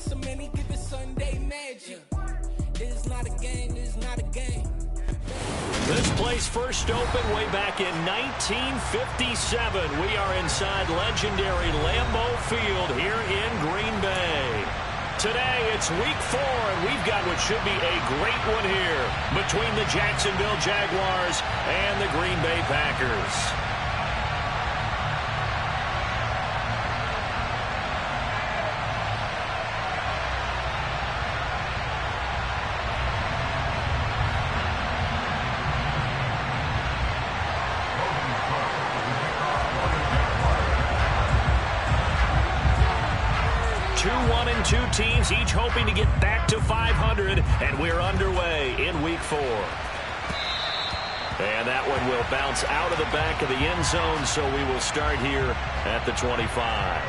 so many give it Sunday magic. It's not a game, it's not a game. This place first opened way back in 1957. We are inside legendary Lambeau Field here in Green Bay. Today, it's week 4, and we've got what should be a great one here between the Jacksonville Jaguars and the Green Bay Packers. 2-1-2 teams, each hoping to get back to 500, and we're underway in week 4. And that one will bounce out of the back of the end zone, so we will start here at the 25.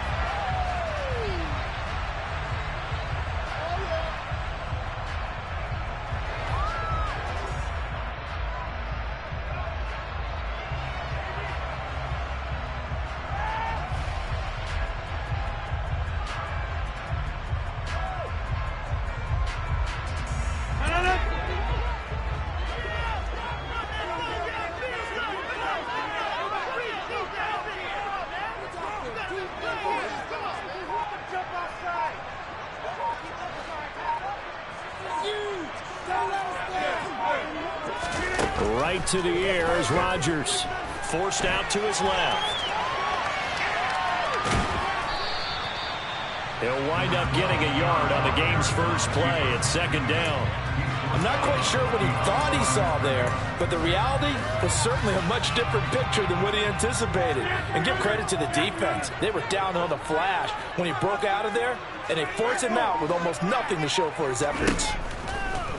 Right to the air as Rodgers forced out to his left. He'll wind up getting a yard on the game's first play. It's second down. I'm not quite sure what he thought he saw there, but the reality was certainly a much different picture than what he anticipated. And give credit to the defense. They were down on the flash when he broke out of there, and they forced him out with almost nothing to show for his efforts.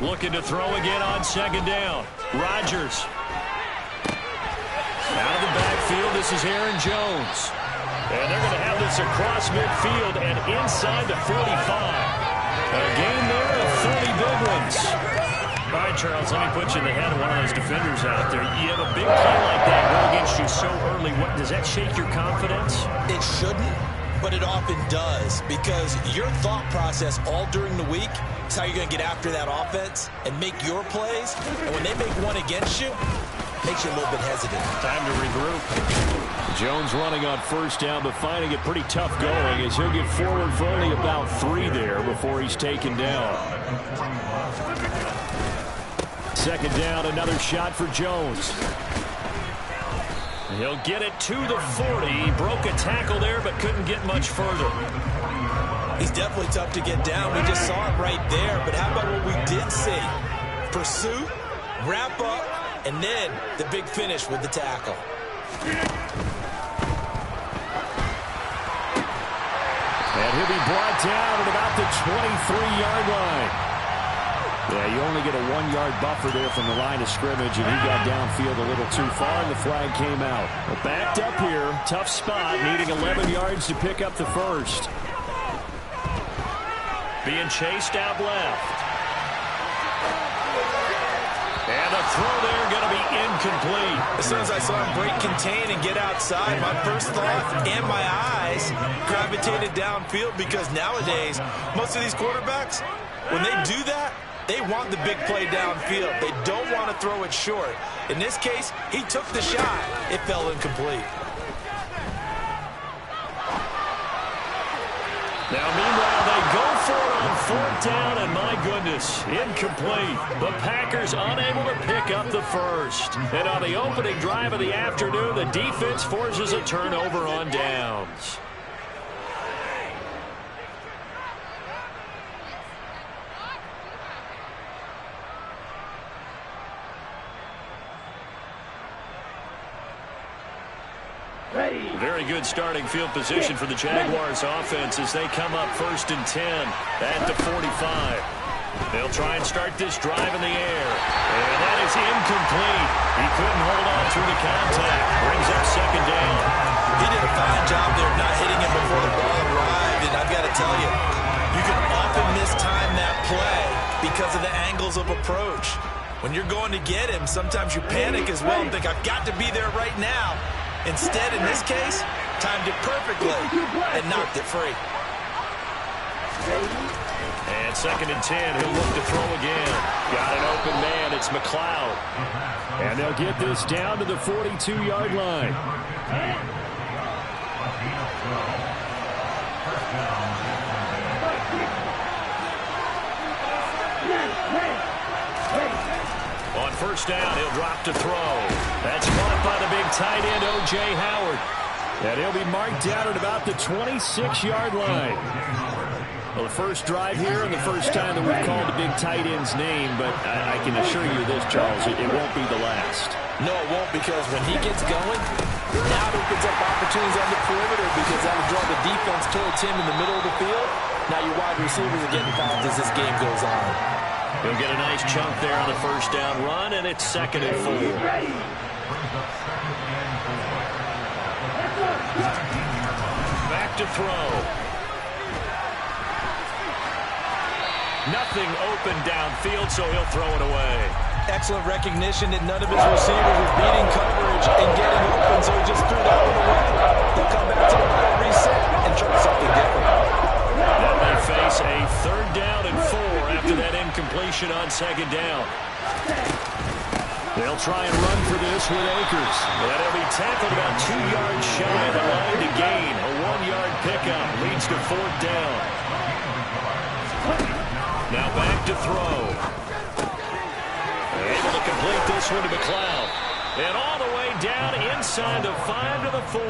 Looking to throw again on second down. Rodgers. Out of the backfield, this is Aaron Jones. And they're going to have this across midfield and inside the 45. A gain there of 30 big ones. All right, Charles, let me put you in the head of one of those defenders out there. You have a big play like that go against you so early. Does that shake your confidence? It shouldn't, but it often does, because your thought process all during the week is how you're going to get after that offense and make your plays. And when they make one against you, it makes you a little bit hesitant. Time to regroup. Jones running on first down, but finding it pretty tough going as he'll get forward for only about 3 there before he's taken down. Second down, another shot for Jones. He'll get it to the 40. He broke a tackle there, but couldn't get much further. He's definitely tough to get down. We just saw it right there. But how about what we did see? Pursuit, wrap up, and then the big finish with the tackle. And he'll be brought down at about the 23-yard line. Yeah, you only get a 1-yard buffer there from the line of scrimmage, and he got downfield a little too far, and the flag came out. Well, backed up here, tough spot, needing 11 yards to pick up the first. Being chased out left. And the throw there going to be incomplete. As soon as I saw him break contain and get outside, my first thought and my eyes gravitated downfield, because nowadays, most of these quarterbacks, when they do that, they want the big play downfield. They don't want to throw it short. In this case, he took the shot. It fell incomplete. Now, meanwhile, they go for it on fourth down, and my goodness, incomplete. The Packers unable to pick up the first. And on the opening drive of the afternoon, the defense forces a turnover on downs. Very good starting field position for the Jaguars offense as they come up 1st and 10 at the 45. They'll try and start this drive in the air. And that is incomplete. He couldn't hold on through the contact. Brings up second down. He did a fine job there not hitting him before the ball arrived. And I've got to tell you, you can often mistime that play because of the angles of approach. When you're going to get him, sometimes you panic as well and think, I've got to be there right now. Instead, in this case, timed it perfectly and knocked it free. And 2nd and 10, he'll look to throw again. Got an open man, it's McLeod. And they'll get this down to the 42-yard line. On 1st down, he'll drop to throw. That's caught by the big tight end, O.J. Howard. And he'll be marked down at about the 26-yard line. Well, the first drive here and the first time that we've called the big tight end's name, but I can assure you this, Charles, it won't be the last. No, it won't, because when he gets going, now it opens up opportunities on the perimeter because that'll draw the defense towards him in the middle of the field. Now your wide receivers are getting involved as this game goes on. He'll get a nice chunk there on the 1st down run, and it's 2nd and 4. Back to throw. Nothing open downfield, so he'll throw it away. Excellent recognition that none of his receivers were beating coverage and getting open, so he just threw that one away. They'll come back to the ball, reset, and try something different. Now they face a 3rd down and 4 after that incompletion on 2nd down. They'll try and run for this with Akers. And he'll be tackled about 2 yards shy of the line to gain. A 1-yard pickup leads to 4th down. Now back to throw. Able to complete this one to McLeod. And all the way down inside the 5 to the 4.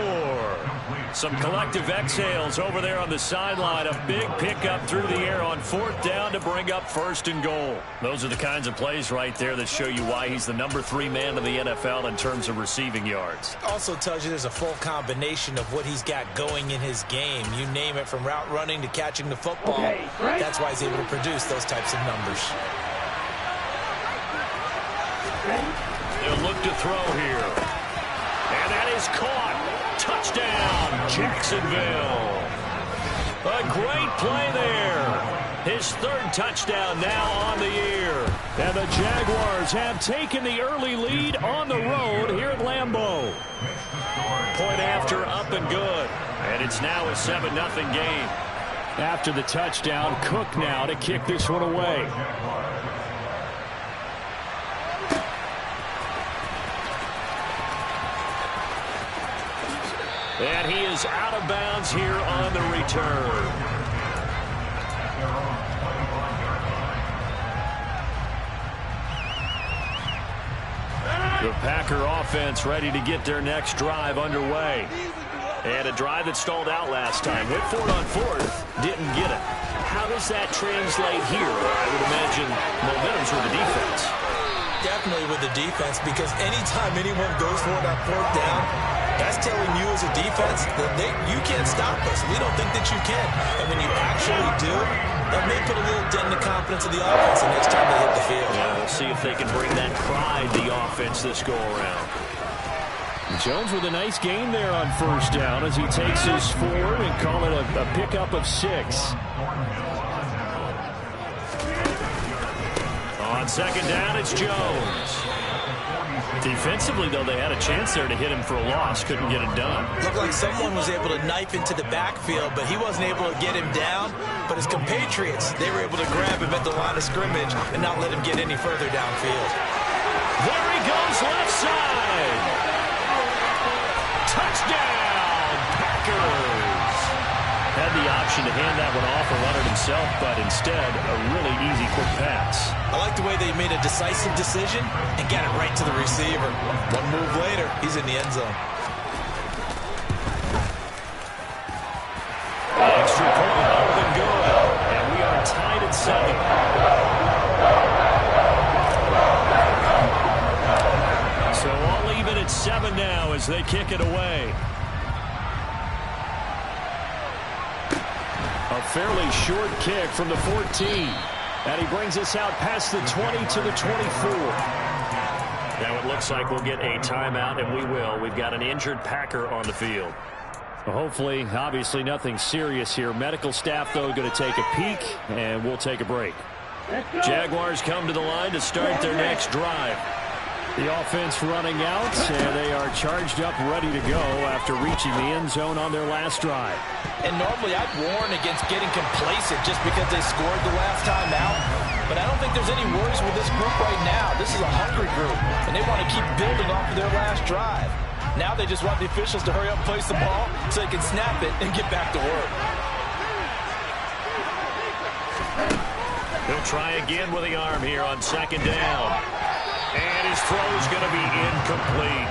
Some collective exhales over there on the sideline. A big pickup through the air on 4th down to bring up 1st and goal. Those are the kinds of plays right there that show you why he's the number 3 man in the NFL in terms of receiving yards. Also tells you there's a full combination of what he's got going in his game. You name it, from route running to catching the football. That's why he's able to produce those types of numbers. They'll look to throw here. And that is caught. Touchdown, Jacksonville. A great play there. His 3rd touchdown now on the year. And the Jaguars have taken the early lead on the road here at Lambeau. Point after, up and good. And it's now a 7-0 game. After the touchdown, Cook now to kick this one away. And he is out of bounds here on the return. The Packer offense ready to get their next drive underway. And a drive that stalled out last time. Went for it on 4th, didn't get it. How does that translate here? I would imagine momentum's with the defense. Definitely with the defense, because anytime anyone goes for it on 4th down, that's telling you as a defense that you can't stop us. We don't think that you can. And when you actually do, that may put a little dent in the confidence of the offense the next time they hit the field. Yeah, we'll see if they can bring that pride, the offense, this go-around. Jones with a nice gain there on 1st down as he takes his 4 and call it a pickup of 6. On 2nd down, it's Jones. Defensively, though, they had a chance there to hit him for a loss. Couldn't get it done. Looked like someone was able to knife into the backfield, but he wasn't able to get him down. But his compatriots, they were able to grab him at the line of scrimmage and not let him get any further downfield. There he goes, left side. Touchdown, Packers. Had the option to hand that one off or run it himself, but instead, a really easy, quick pass. I like the way they made a decisive decision and got it right to the receiver. One move later, he's in the end zone. Extra point, up and good. And we are tied at 7. So all even at 7 now as they kick it away. A fairly short kick from the 14. And he brings us out past the 20 to the 24. Now it looks like we'll get a timeout, and we will. We've got an injured Packer on the field. Well, hopefully, obviously nothing serious here. Medical staff, though, going to take a peek, and we'll take a break. Jaguars come to the line to start their next drive. The offense running out, and they are charged up, ready to go after reaching the end zone on their last drive. And normally I'd warn against getting complacent just because they scored the last time out. But I don't think there's any worries with this group right now. This is a hungry group, and they want to keep building off of their last drive. Now they just want the officials to hurry up and place the ball so they can snap it and get back to work. He'll try again with the arm here on second down. And his throw is going to be incomplete.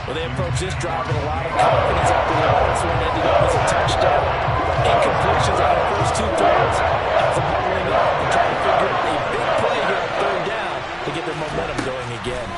Well, they approached this drive with a lot of confidence after the last one ended up as a touchdown. Incompletions on the first two throws. As a bubbling up and trying to figure out a big play here on third down to get their momentum going again.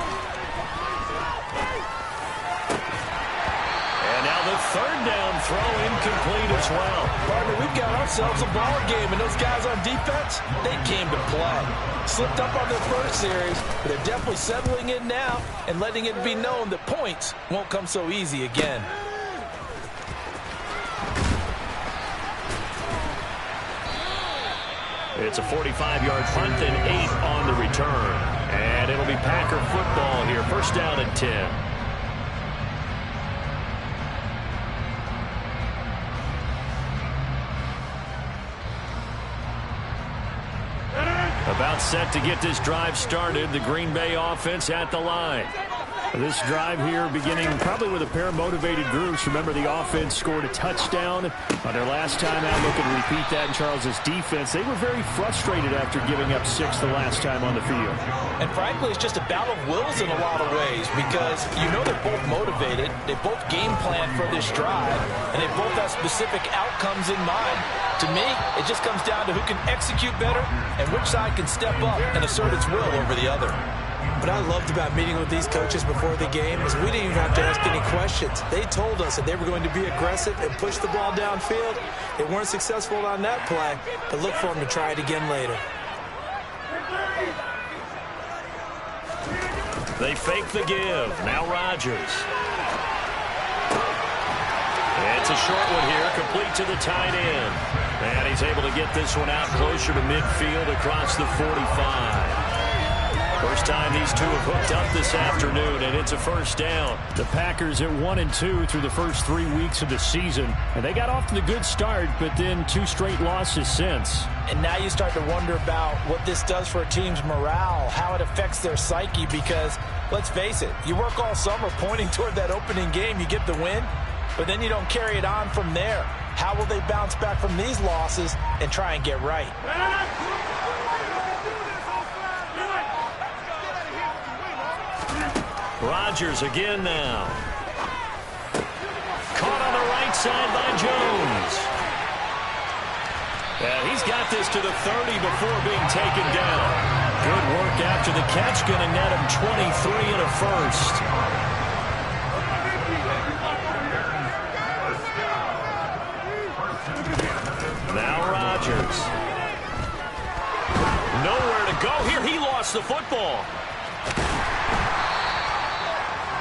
And now the third down throw incomplete as well. Partner, we've got ourselves a ball game, and those guys on defense, they came to play. Slipped up on their first series, but they're definitely settling in now and letting it be known that points won't come so easy again. It's a 45-yard punt and 8 on the return. And it'll be Packer football here. First down and 10. About set to get this drive started. The Green Bay offense at the line. This drive here beginning probably with a pair of motivated groups. Remember, the offense scored a touchdown on their last time out. Looking to repeat that in Charles's defense. They were very frustrated after giving up 6 the last time on the field. And frankly, it's just a battle of wills in a lot of ways because you know they're both motivated. They both game plan for this drive, and they both have specific outcomes in mind. To me, it just comes down to who can execute better and which side can step up and assert its will over the other. What I loved about meeting with these coaches before the game is we didn't even have to ask any questions. They told us that they were going to be aggressive and push the ball downfield. They weren't successful on that play, but look for them to try it again later. They fake the give. Now Rodgers. It's a short one here, complete to the tight end. And he's able to get this one out closer to midfield across the 45. First time these two have hooked up this afternoon, and it's a first down. The Packers at 1-2 through the first 3 weeks of the season. And they got off to the good start, but then 2 straight losses since. And now you start to wonder about what this does for a team's morale, how it affects their psyche, because, let's face it, you work all summer pointing toward that opening game, you get the win, but then you don't carry it on from there. How will they bounce back from these losses and try and get right? Rodgers again now. Caught on the right side by Jones. And he's got this to the 30 before being taken down. Good work after the catch. Going to net him 23 and a first. Now Rodgers. Nowhere to go here. He lost the football.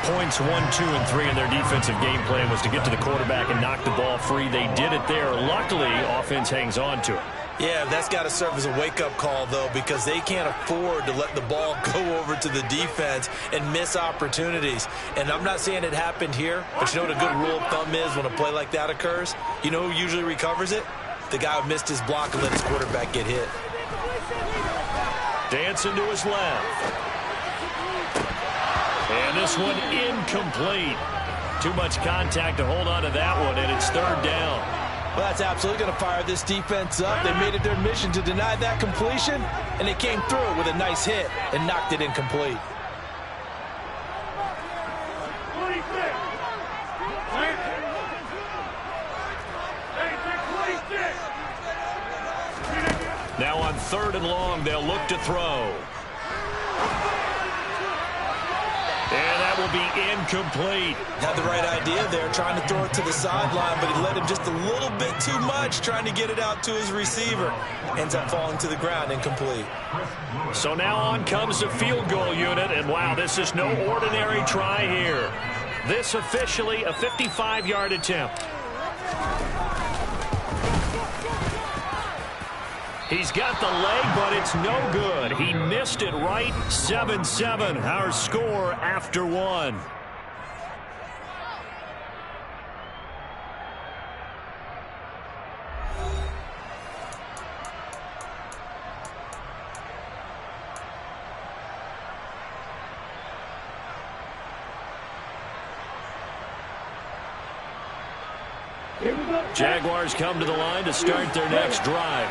Points 1, 2, and 3 in their defensive game plan was to get to the quarterback and knock the ball free. They did it there. Luckily, offense hangs on to it. Yeah, that's got to serve as a wake-up call, though, because they can't afford to let the ball go over to the defense and miss opportunities. And I'm not saying it happened here, but you know what a good rule of thumb is when a play like that occurs? You know who usually recovers it? The guy who missed his block and let his quarterback get hit. Dancing to his left. And this one incomplete. Too much contact to hold on to that one, and it's third down. Well, that's absolutely going to fire this defense up. They made it their mission to deny that completion, and they came through with a nice hit and knocked it incomplete. Now on 3rd and long, they'll look to throw. And that will be incomplete. Had the right idea there, trying to throw it to the sideline, but he let him just a little bit too much, trying to get it out to his receiver. Ends up falling to the ground, incomplete. So now on comes the field goal unit, and wow, this is no ordinary try here. This officially a 55-yard attempt. He's got the leg, but it's no good. He missed it right. 7-7, our score after one. Jaguars come to the line to start their next drive.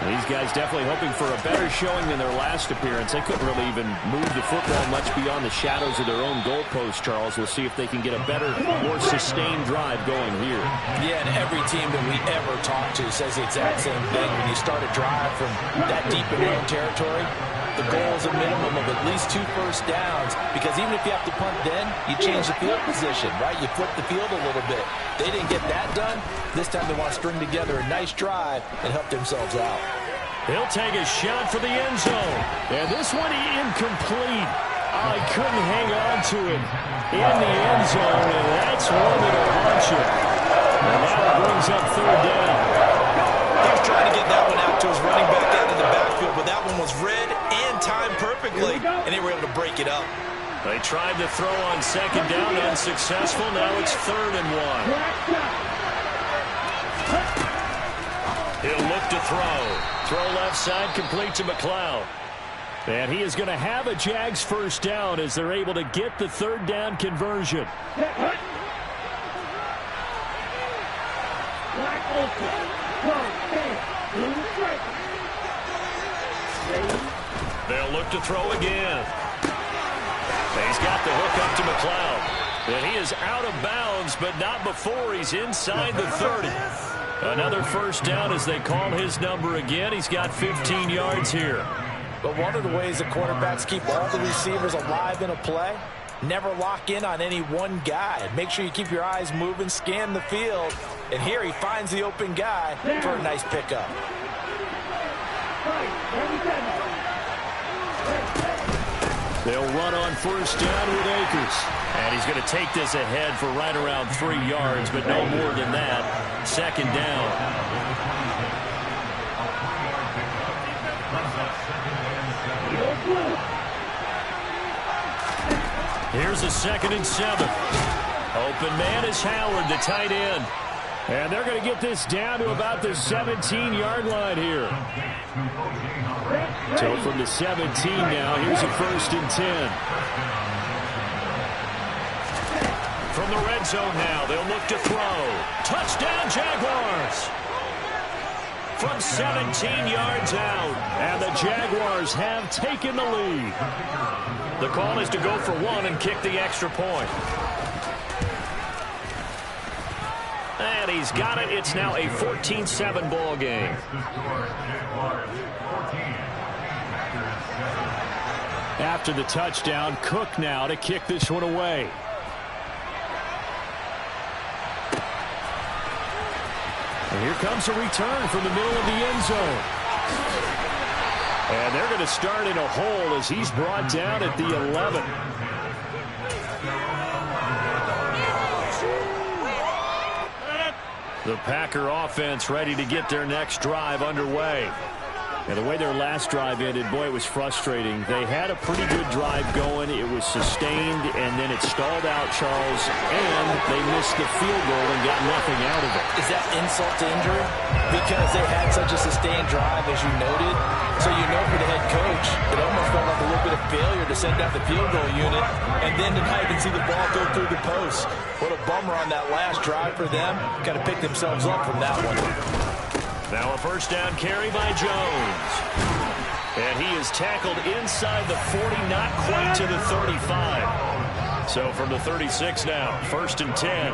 These guys definitely hoping for a better showing than their last appearance. They couldn't really even move the football much beyond the shadows of their own goalpost, Charles. We'll see if they can get a better, more sustained drive going here. Yeah, and every team that we ever talk to says the exact same thing. When you start a drive from that deep in your own territory, the goal is a minimum of at least 2 first downs, because even if you have to punt then, you change the field position, right? You flip the field a little bit. They didn't get that done. This time they want to string together a nice drive and help themselves out. He'll take a shot for the end zone. And this one incomplete. Oh, he couldn't hang on to it in the end zone, and that's one that'll haunt you. And now it brings up third down. He was trying to get that one out to his running back out of the backfield, but that one was read and timed perfectly, and they were able to break it up. They tried to throw on second down, unsuccessful. Now it's 3rd and 1. He'll look to throw. Throw left side, complete to McLeod. And he is going to have a Jags first down as they're able to get the 3rd down conversion. They'll look to throw again. He's got the hook up to McLeod. And he is out of bounds, but not before he's inside the 30. Another first down as they call his number again. He's got 15 yards here. But one of the ways the quarterbacks keep all the receivers alive in a play, never lock in on any one guy. Make sure you keep your eyes moving, scan the field. And here he finds the open guy for a nice pickup. They'll run on first down with Akers. And he's going to take this ahead for right around 3 yards, but no more than that. 2nd down. Here's a 2nd and 7. Open man is Howard, the tight end. And they're going to get this down to about the 17-yard line here. So from the 17 now, here's a 1st and 10. From the red zone now, they'll look to throw. Touchdown, Jaguars! From 17 yards out, and the Jaguars have taken the lead. The call is to go for 1 and kick the extra point. And he's got it. It's now a 14-7 ball game. After the touchdown, Cook now to kick this one away. And here comes a return from the middle of the end zone. And they're going to start in a hole as he's brought down at the 11. The Packer offense ready to get their next drive underway. And the way their last drive ended, boy, it was frustrating. They had a pretty good drive going. It was sustained, and then it stalled out, Charles, and they missed the field goal and got nothing out of it. Is that insult to injury? Because they had such a sustained drive, as you noted. So you know for the head coach, it almost felt like a little bit of failure to send out the field goal unit, and then to not even see the ball go through the post. What a bummer on that last drive for them. Got to pick themselves up from that one. Now a first down carry by Jones. And he is tackled inside the 40, not quite to the 35. So from the 36 now, 1st and 10.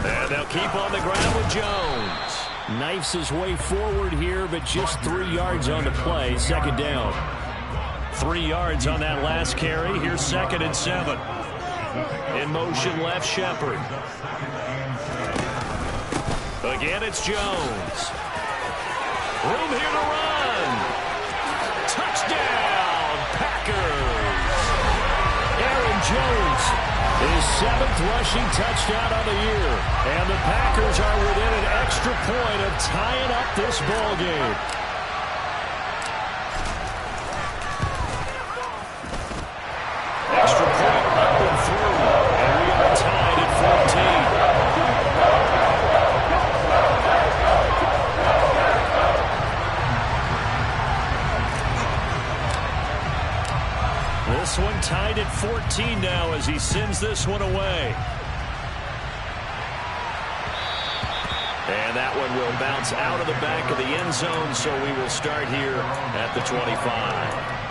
And they'll keep on the ground with Jones. Knifes his way forward here, but just 3 yards on the play. 2nd down. 3 yards on that last carry. Here's 2nd and 7. In motion left, Shepard. Again, it's Jones. Room here to run. Touchdown, Packers. Aaron Jones, his 7th rushing touchdown on the year. And the Packers are within an extra extra point of tying up this ball game. Extra point up and through, and we are tied at 14. This one tied at 14 now as he sends this one away. And that one will bounce out of the back of the end zone, so we will start here at the 25.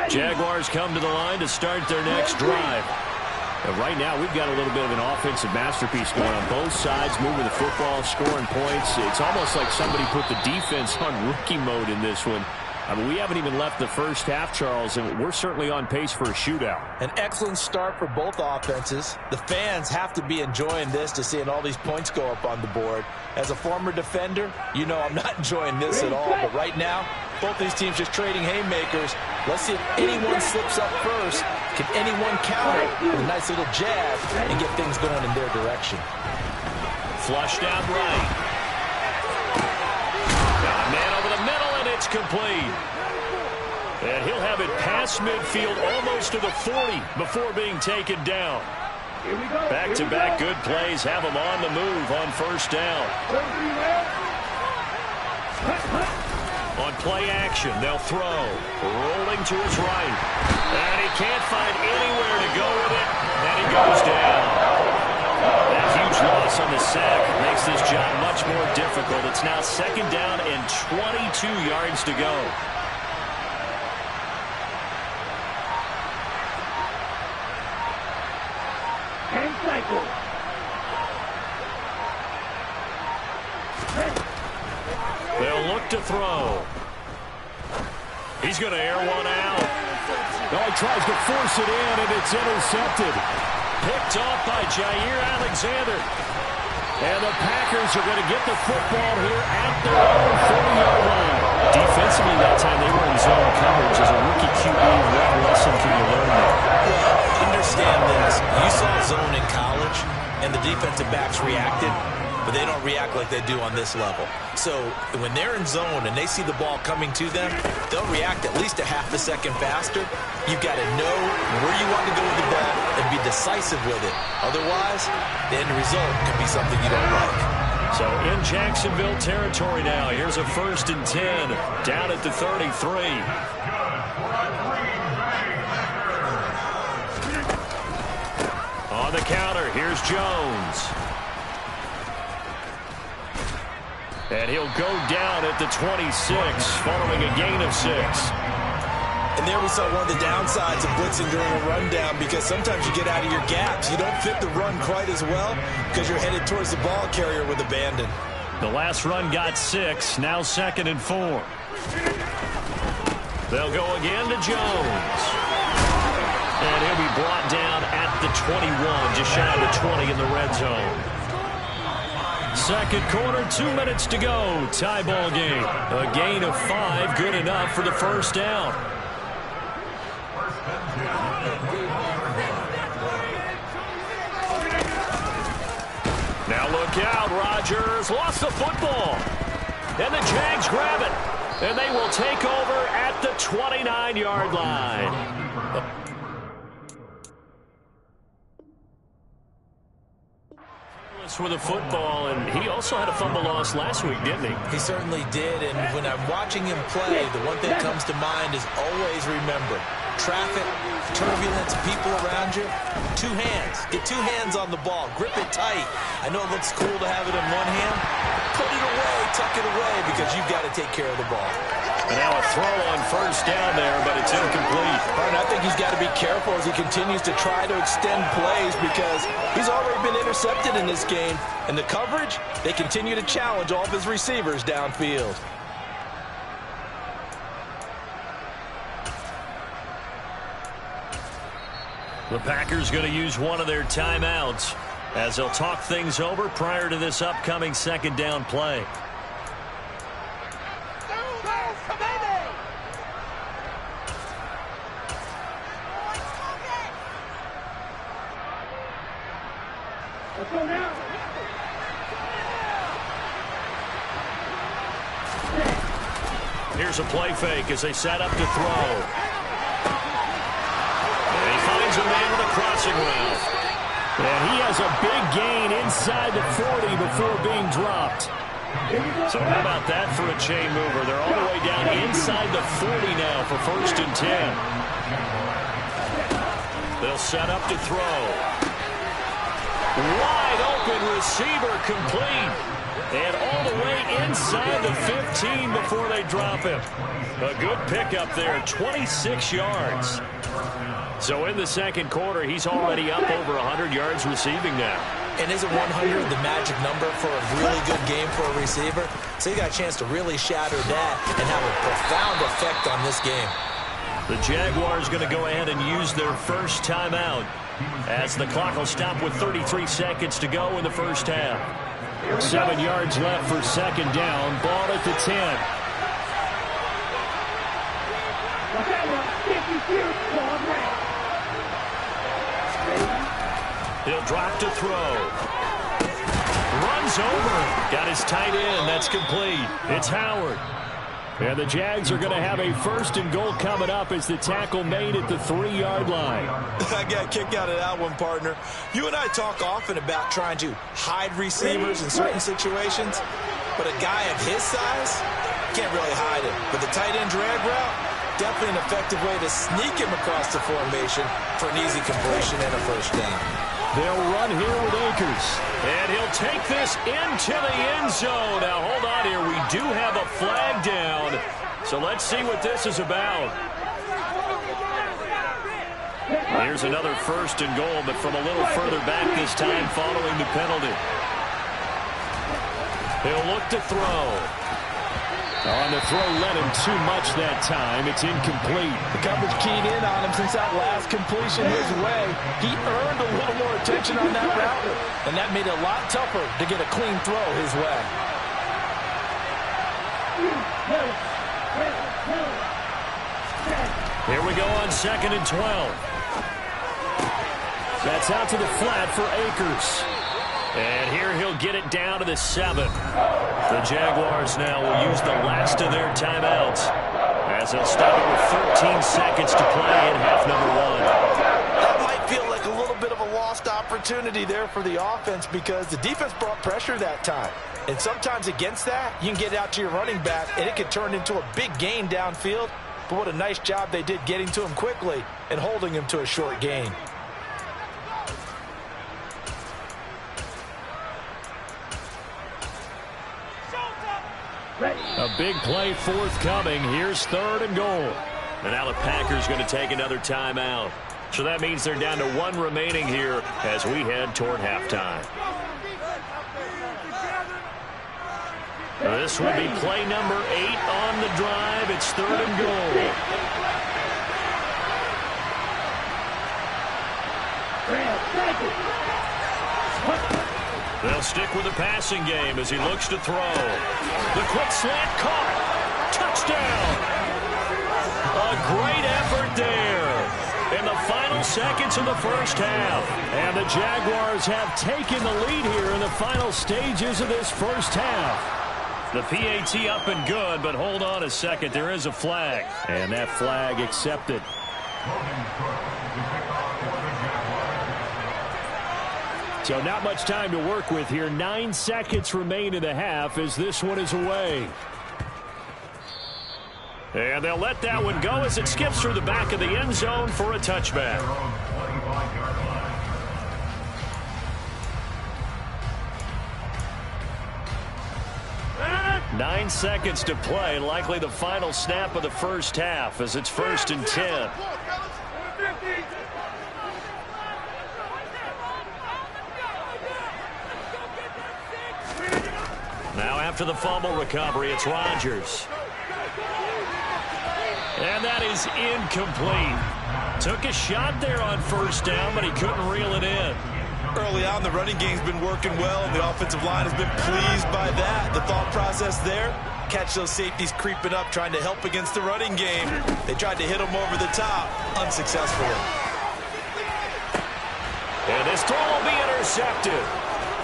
Jaguars come to the line to start their next drive. And right now, we've got a little bit of an offensive masterpiece going on both sides, moving the football, scoring points. It's almost like somebody put the defense on rookie mode in this one. I mean, we haven't even left the first half, Charles, and we're certainly on pace for a shootout. An excellent start for both offenses. The fans have to be enjoying this to seeing all these points go up on the board. As a former defender, you know I'm not enjoying this at all. But right now, both these teams just trading haymakers. Let's see if anyone slips up first. Can anyone counter with a nice little jab and get things going in their direction? Flushed out right. Got a man over the middle, and it's complete. And he'll have it past midfield almost to the 40 before being taken down. Back-to-back good plays have him on the move on first down. On play action, they'll throw. Rolling to his right. And he can't find anywhere to go with it. And he goes down. That huge loss on the sack makes this job much more difficult. It's now second down and 22 yards to go. They'll look to throw. He's going to air one out. Oh, he tries to force it in, and it's intercepted. Picked off by Jair Alexander. And the Packers are going to get the football here at their own 40-yard line. Defensively that time, they were in zone coverage. As a rookie QB, what lesson can you learn there? Well, understand this. You saw zone in college, and the defensive backs reacted, but they don't react like they do on this level. So when they're in zone and they see the ball coming to them, they'll react at least a half a second faster. You've got to know where you want to go with the ball and be decisive with it. Otherwise, the end result could be something you don't like. So in Jacksonville territory now, here's a 1st and 10 down at the 33. On the counter, here's Jones. And he'll go down at the 26 following a gain of 6. And there we saw one of the downsides of blitzing during a rundown, because sometimes you get out of your gaps. You don't fit the run quite as well because you're headed towards the ball carrier with abandon. The last run got 6, now 2nd and 4. They'll go again to Jones. And he'll be brought down at the 21, just shy of the 20 in the red zone. Second quarter, 2 minutes to go. Tie ball game. A gain of 5, good enough for the first down. Now look out, Rodgers lost the football. And the Jags grab it. And they will take over at the 29-yard line. For the football, and he also had a fumble loss last week, didn't he? He certainly did, and when I'm watching him play, the one thing that comes to mind is always remember, traffic, turbulence, people around you, 2 hands. Get 2 hands on the ball. Grip it tight. I know it looks cool to have it in one hand. Put it away, tuck it away, because you've got to take care of the ball. And now a throw on first down there, but it's incomplete. And I think he's got to be careful as he continues to try to extend plays, because he's already been intercepted in this game. And the coverage, they continue to challenge all of his receivers downfield. The Packers going to use one of their timeouts. as they'll talk things over prior to this upcoming second down play. Here's a play fake as they set up to throw. And he finds a man with a crossing route. And he has a big gain inside the 40 before being dropped. So how about that for a chain mover? They're all the way down inside the 40 now for 1st and 10. They'll set up to throw. Wide open receiver complete. And all the way inside the 15 before they drop him. A good pickup there, 26 yards. So in the second quarter, he's already up over 100 yards receiving now. And isn't 100 the magic number for a really good game for a receiver? So he got a chance to really shatter that and have a profound effect on this game. The Jaguars going to go ahead and use their first timeout as the clock will stop with 33 seconds to go in the first half. 7 yards left for second down. Ball at the 10. He'll drop to throw. Runs over. Got his tight end. That's complete. It's Howard. And the Jags are going to have a 1st and goal coming up as the tackle made at the 3-yard line. I got a kick out of that one, partner. You and I talk often about trying to hide receivers in certain situations, but a guy of his size can't really hide him. But the tight end drag route, definitely an effective way to sneak him across the formation for an easy completion and a first down. They'll run here with Akers. And he'll take this into the end zone. Now, hold on here. We do have a flag down. So let's see what this is about. Here's another 1st and goal, but from a little further back this time following the penalty. He'll look to throw. On the throw, led him too much that time. It's incomplete. The coverage keyed in on him since that last completion his way. He earned a little more attention on that route, and that made it a lot tougher to get a clean throw his way. Here we go on 2nd and 12. That's out to the flat for Akers. And here he'll get it down to the 7. The Jaguars now will use the last of their timeouts as they'll stop it with 13 seconds to play in half number 1. That might feel like a little bit of a lost opportunity there for the offense because the defense brought pressure that time. And sometimes against that, you can get out to your running back, and it can turn into a big gain downfield. But what a nice job they did getting to him quickly and holding him to a short gain. A big play forthcoming. Here's 3rd and goal. And now the Packers going to take another timeout. So that means they're down to 1 remaining here as we head toward halftime. This would be play number 8 on the drive. It's 3rd and goal. They'll stick with the passing game as he looks to throw. The quick slant caught. Touchdown. A great effort there in the final seconds of the first half. And the Jaguars have taken the lead here in the final stages of this first half. The PAT up and good, but hold on a second. There is a flag. And that flag accepted. So not much time to work with here. 9 seconds remain in the half as this one is away. And they'll let that one go as it skips through the back of the end zone for a touchback. 9 seconds to play, likely the final snap of the first half as it's 1st and 10. Now after the fumble recovery, it's Rodgers. And that is incomplete. Took a shot there on 1st down, but he couldn't reel it in. Early on, the running game's been working well, and the offensive line has been pleased by that. The thought process there, catch those safeties creeping up, trying to help against the running game. They tried to hit them over the top, unsuccessfully. And this throw will be intercepted.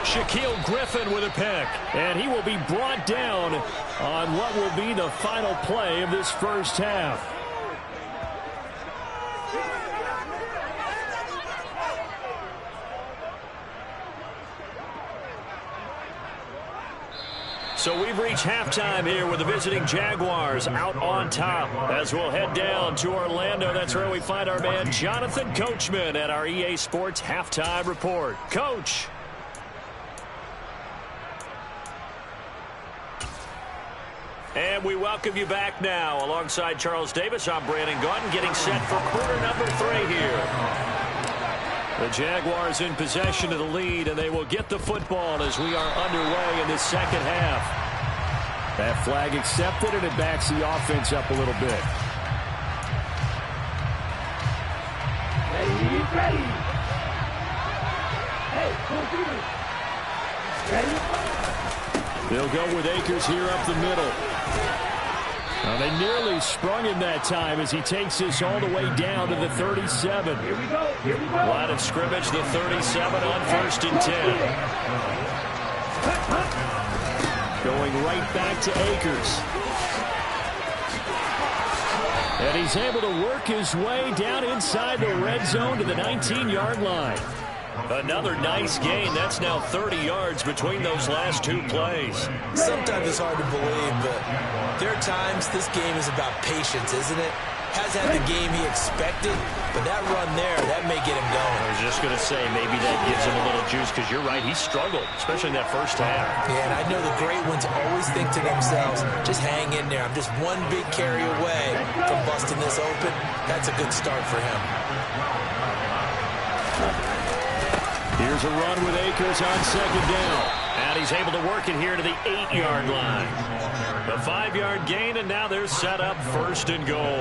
Shaquille Griffin with a pick. And he will be brought down on what will be the final play of this first half. So we've reached halftime here with the visiting Jaguars out on top. As we'll head down to Orlando, that's where we find our man Jonathan Coachman at our EA Sports Halftime Report. Coach. And we welcome you back now. Alongside Charles Davis, I'm Brandon Gaudin, getting set for quarter number 3 here. The Jaguars in possession of the lead, and they will get the football as we are underway in the second half. That flag accepted, and it backs the offense up a little bit. Ready. They'll go with Akers here up the middle. Now they nearly sprung him that time as he takes this all the way down to the 37. Here we go. Line of scrimmage, the 37 on 1st and 10. Going right back to Akers. And he's able to work his way down inside the red zone to the 19-yard line. Another nice gain. That's now 30 yards between those last 2 plays. Sometimes it's hard to believe, but there are times this game is about patience, isn't it? Has had the game he expected, but that run there, that may get him going. I was just going to say, maybe that gives him a little juice, because you're right, he struggled, especially in that first half. Yeah, and I know the great ones always think to themselves, just hang in there. I'm just one big carry away from busting this open. That's a good start for him. Here's a run with Akers on 2nd down. And he's able to work it here to the 8-yard line. A 5-yard gain, and now they're set up 1st and goal.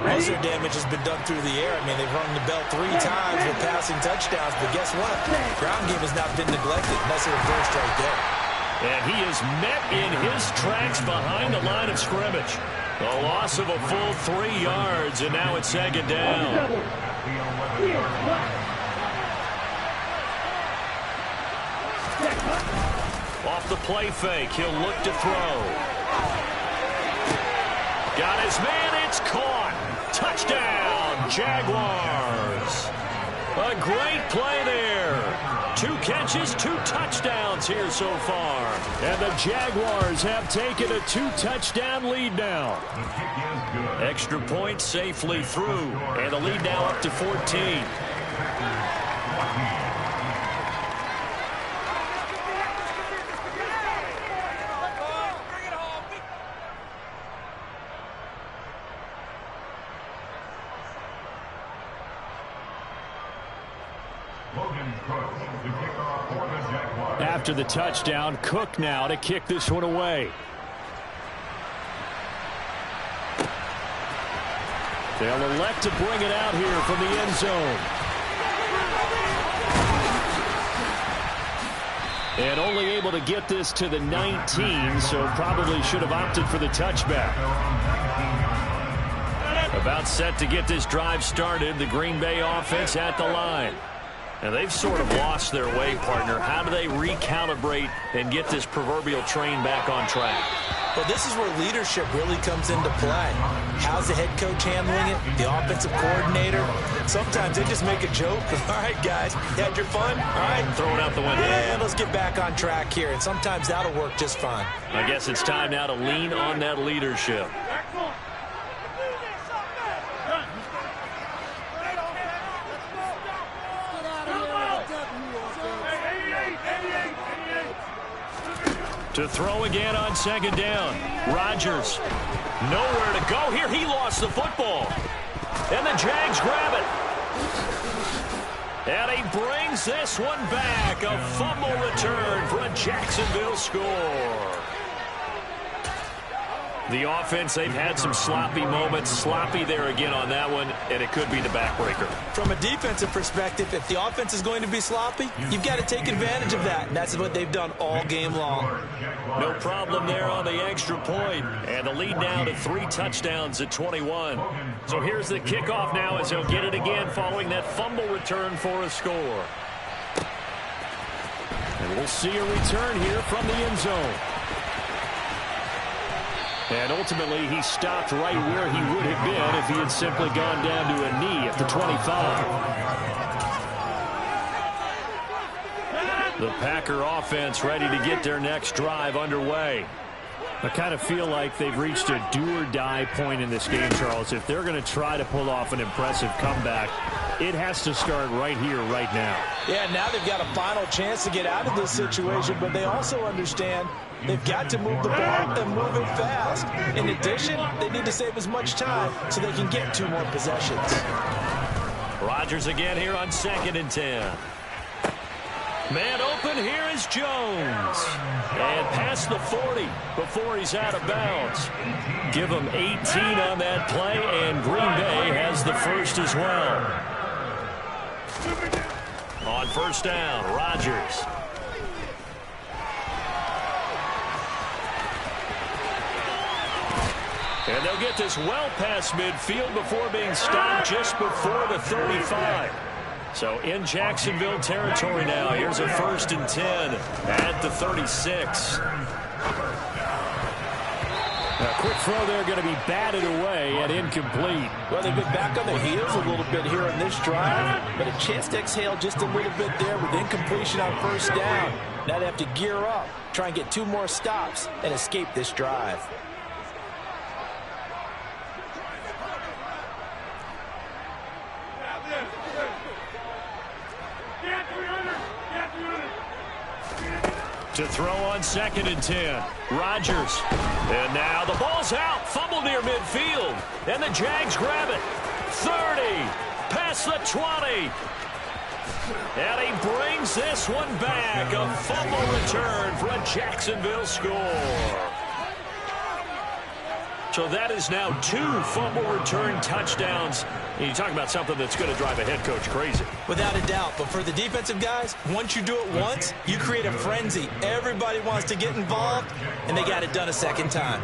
Most of their damage has been done through the air. I mean, they've rung the bell 3 times with passing touchdowns, but guess what? Ground game has not been neglected. That's a reverse right there. And he is met in his tracks behind the line of scrimmage. A loss of a full 3 yards, and now it's 2nd down. Off the play fake, he'll look to throw. Got his man, it's caught. Touchdown, Jaguars. A great play there. 2 catches, 2 touchdowns here so far. And the Jaguars have taken a 2-touchdown lead now. Extra point safely through, and the lead now up to 14. After the touchdown, Cook now to kick this one away. They'll elect to bring it out here from the end zone. And only able to get this to the 19, so probably should have opted for the touchback. About set to get this drive started, the Green Bay offense at the line. And they've sort of lost their way, partner. How do they recalibrate and get this proverbial train back on track? Well, this is where leadership really comes into play. How's the head coach handling it? The offensive coordinator? Sometimes they just make a joke. All right, guys, you had your fun? All right. Throw it out the window. Yeah, let's get back on track here. And sometimes that'll work just fine. I guess it's time now to lean on that leadership. To throw again on 2nd down. Rodgers, nowhere to go here. He lost the football. And the Jags grab it. And he brings this one back. A fumble return for a Jacksonville score. The offense, they've had some sloppy moments. Sloppy there again on that one, and it could be the backbreaker. From a defensive perspective, if the offense is going to be sloppy, you've got to take advantage of that, and that's what they've done all game long. No problem there on the extra point, and the lead now to 3 touchdowns at 21. So here's the kickoff now as he'll get it again following that fumble return for a score. And we'll see a return here from the end zone. And ultimately, he stopped right where he would have been if he had simply gone down to a knee at the 25. The Packer offense ready to get their next drive underway. I kind of feel like they've reached a do-or-die point in this game, Charles. If they're going to try to pull off an impressive comeback, it has to start right here, right now. Yeah, now they've got a final chance to get out of this situation, but they also understand they've got to move the ball and move it fast. In addition, they need to save as much time so they can get 2 more possessions. Rodgers again here on 2nd and 10. Man open, here is Jones. And past the 40 before he's out of bounds. Give him 18 on that play, and Green Bay has the first as well. On first down, Rodgers. And they'll get this well past midfield before being stopped just before the 35. So in Jacksonville territory now. Here's a 1st and 10 at the 36. A quick throw there going to be batted away and incomplete. Well, they've been back on their heels a little bit here in this drive, but a chance to exhale just a little bit there with incompletion on first down. Now they have to gear up, try and get 2 more stops, and escape this drive. To throw on 2nd and 10. Rodgers. And now the ball's out. Fumble near midfield. And the Jags grab it. 30. Past the 20. And he brings this one back. A fumble return for a Jacksonville score. So that is now 2 fumble return touchdowns. And you talk about something that's going to drive a head coach crazy. Without a doubt. But for the defensive guys, once you do it once, you create a frenzy. Everybody wants to get involved, and they got it done a second time.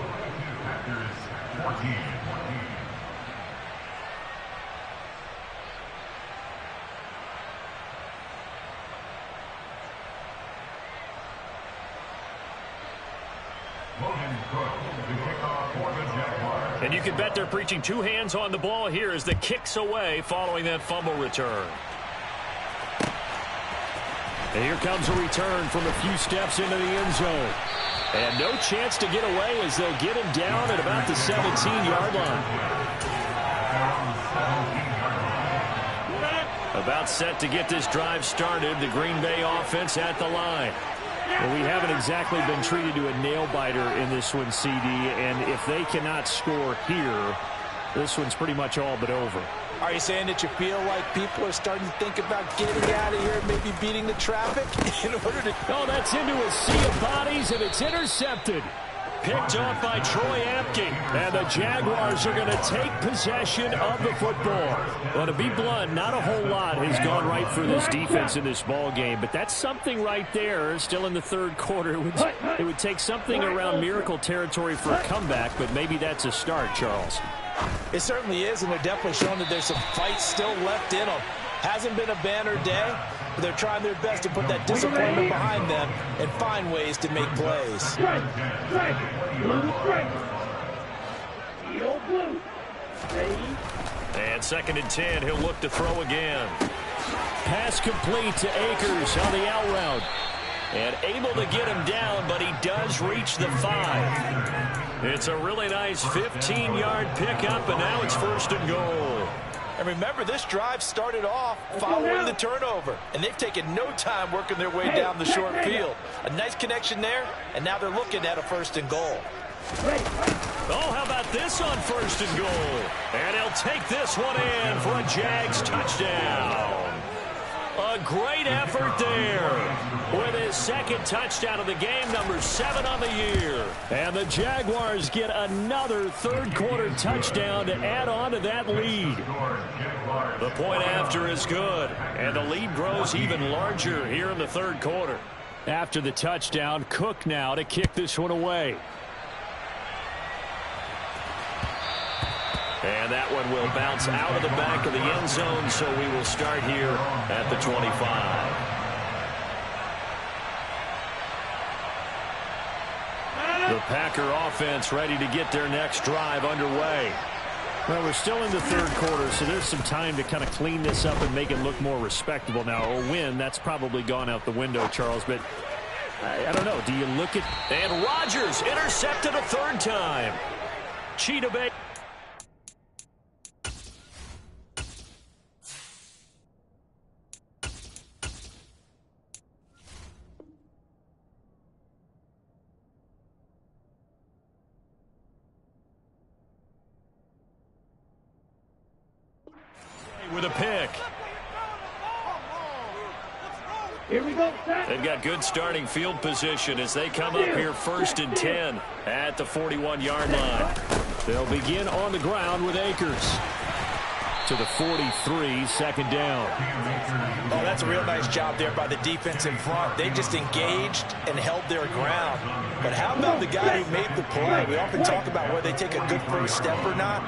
And you can bet they're preaching 2 hands on the ball here as the kick's away following that fumble return. And here comes a return from a few steps into the end zone. And no chance to get away as they'll get him down at about the 17-yard line. About set to get this drive started. The Green Bay offense at the line. Well, we haven't exactly been treated to a nail-biter in this one, CD, and if they cannot score here, this one's pretty much all but over. Are you saying that you feel like people are starting to think about getting out of here and maybe beating the traffic in order to... Oh, that's into a sea of bodies, and it's intercepted. Picked off by Troy Apke. And the Jaguars are going to take possession of the football. Well, to be blunt, not a whole lot has gone right for this defense in this ball game. But that's something right there. Still in the 3rd quarter. It would take something around miracle territory for a comeback, but maybe that's a start, Charles. It certainly is, and they're definitely showing that there's some fight still left in them. Hasn't been a banner day, but they're trying their best to put that disappointment behind them and find ways to make plays. And 2nd and 10, he'll look to throw again. Pass complete to Akers on the out route. And able to get him down, but he does reach the 5. It's a really nice 15-yard pickup, and now it's 1st and goal. And remember, this drive started off following the turnover, and they've taken no time working their way down the short field. A nice connection there, and now they're looking at a 1st and goal. Oh, how about this on 1st and goal? And he'll take this one in for a Jags touchdown. A great effort there with his his second touchdown of the game, number 7 on the year. And the Jaguars get another third-quarter touchdown to add on to that lead. The point after is good, and the lead grows even larger here in the third quarter. After the touchdown, Cook now to kick this one away. And that one will bounce out of the back of the end zone, so we will start here at the 25. The Packer offense ready to get their next drive underway. Well, we're still in the third quarter, so there's some time to kind of clean this up and make it look more respectable. Now, a win, that's probably gone out the window, Charles, but I don't know. Do you look at... And Rodgers intercepted a third time. Cheetah Bay. With a pick. Here we go. They've got good starting field position as they come up here 1st and 10 at the 41-yard line. They'll begin on the ground with Akers. To the 43, second down. Oh, that's a real nice job there by the defense in front. They just engaged and held their ground. But how about the guy who made the play? We often talk about whether they take a good first step or not.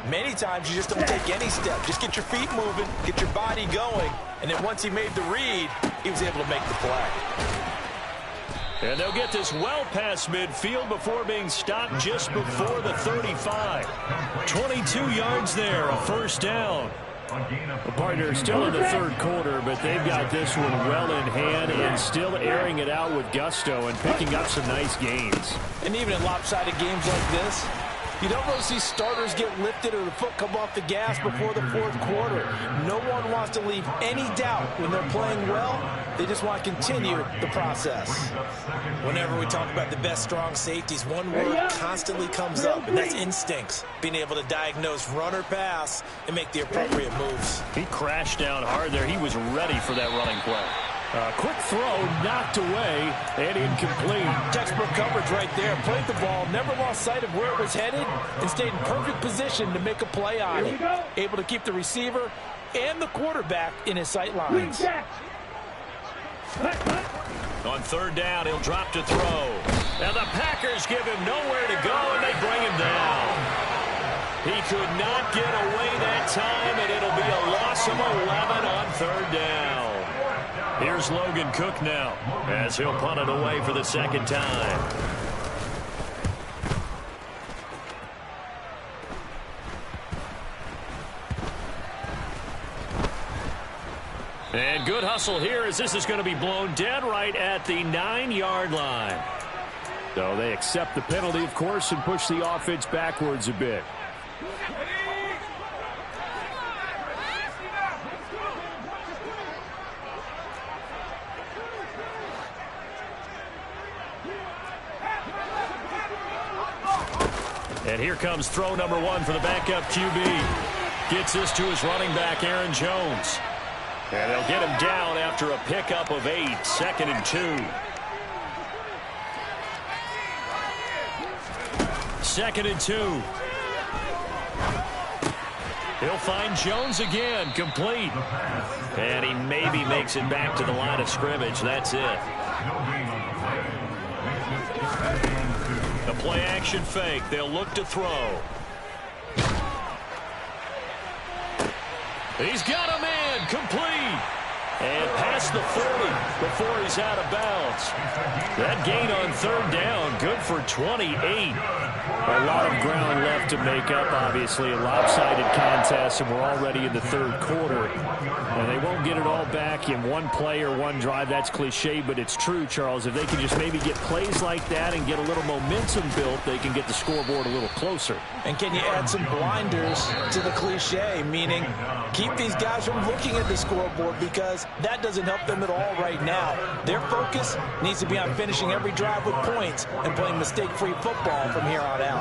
Many times you just don't take any step. Just get your feet moving, get your body going, and then once he made the read, he was able to make the play. And they'll get this well past midfield before being stopped just before the 35. 22 yards there, a first down. The partner is still in the third quarter, but they've got this one well in hand and still airing it out with gusto and picking up some nice gains. And even in lopsided games like this, you don't really see starters get lifted or the foot come off the gas before the fourth quarter. No one wants to leave any doubt when they're playing well. They just want to continue the process. Whenever we talk about the best strong safeties, one word constantly comes up, and that's instincts. Being able to diagnose run or pass and make the appropriate moves. He crashed down hard there. He was ready for that running play. Quick throw, knocked away, and incomplete. Textbook coverage right there. Played the ball, never lost sight of where it was headed, and stayed in perfect position to make a play on it. Able to keep the receiver and the quarterback in his sight lines. On third down, he'll drop to throw. Now the Packers give him nowhere to go, and they bring him down. He could not get away that time, and it'll be a loss of 11 on third down. Here's Logan Cook now as he'll punt it away for the second time. And good hustle here as this is going to be blown dead right at the 9-yard line. So they accept the penalty, of course, and push the offense backwards a bit. And here comes throw number 1 for the backup QB. Gets this to his running back, Aaron Jones. And they'll get him down after a pickup of 8, 2nd and 2. 2nd and 2. He'll find Jones again, complete. And he maybe makes it back to the line of scrimmage. That's it. The play action fake. They'll look to throw. He's got him in, complete. And past the 40 before he's out of bounds. That gain on third down, good for 28. A lot of ground left to make up, obviously. A lopsided contest, and we're already in the third quarter. And they won't get it all back in one play or one drive. That's cliche, but it's true, Charles. If they can just maybe get plays like that and get a little momentum built, they can get the scoreboard a little closer. And can you add some blinders to the cliche, meaning keep these guys from looking at the scoreboard because that doesn't help them at all right now. Their focus needs to be on finishing every drive with points and playing mistake-free football from here on out.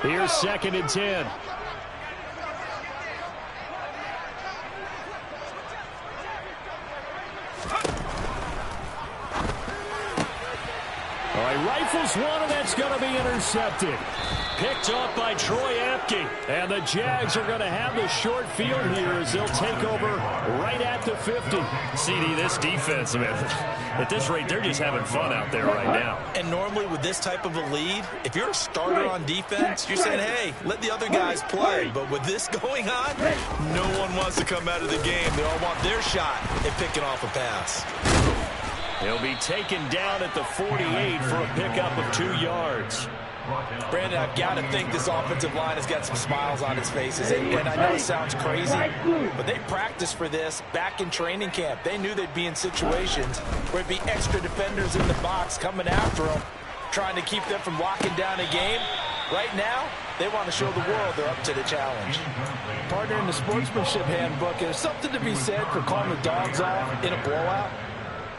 Here's 2nd and 10. rifles one, and that's going to be intercepted. Picked off by Troy Apke. And the Jags are going to have the short field here as they'll take over right at the 50. CD, this defense, man, at this rate, they're just having fun out there right now. And normally with this type of a lead, if you're a starter on defense, you're saying, hey, let the other guys play. But with this going on, no one wants to come out of the game. They all want their shot at picking off a pass. He'll be taken down at the 48 for a pickup of 2 yards. Brandon, I've got to think this offensive line has got some smiles on its faces. And I know it sounds crazy, but they practiced for this back in training camp. They knew they'd be in situations where it'd be extra defenders in the box coming after them, trying to keep them from locking down a game. Right now, they want to show the world they're up to the challenge. Partner, in the sportsmanship handbook, there's something to be said for calling the dogs off in a blowout.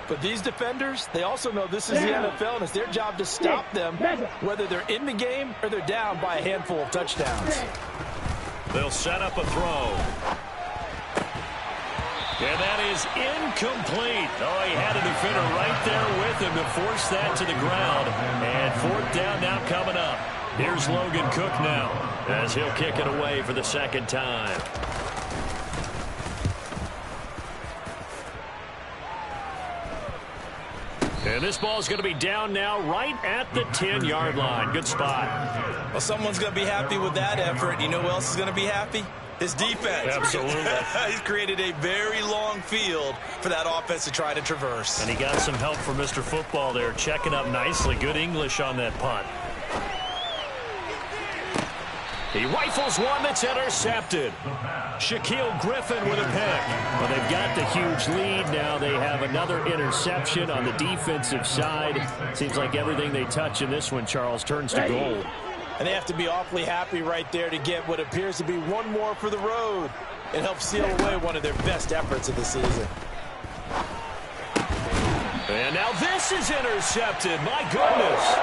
But these defenders, they also know this is the NFL, and it's their job to stop them, whether they're in the game or they're down by a handful of touchdowns. They'll set up a throw. And that is incomplete. Oh, he had a defender right there with him to force that to the ground. And 4th down now coming up. Here's Logan Cook now as he'll kick it away for the 2nd time. And this ball is going to be down now right at the 10-yard line. Good spot. Well, someone's going to be happy with that effort. You know who else is going to be happy? His defense. Absolutely. He's created a very long field for that offense to try to traverse. And he got some help from Mr. Football there, checking up nicely. Good English on that punt. He rifles one that's intercepted. Shaquille Griffin with a pick. Well, they've got the huge lead now. They have another interception on the defensive side. Seems like everything they touch in this one, Charles, turns to gold. And they have to be awfully happy right there to get what appears to be one more for the road. It helps seal away one of their best efforts of the season. And now this is intercepted. My goodness.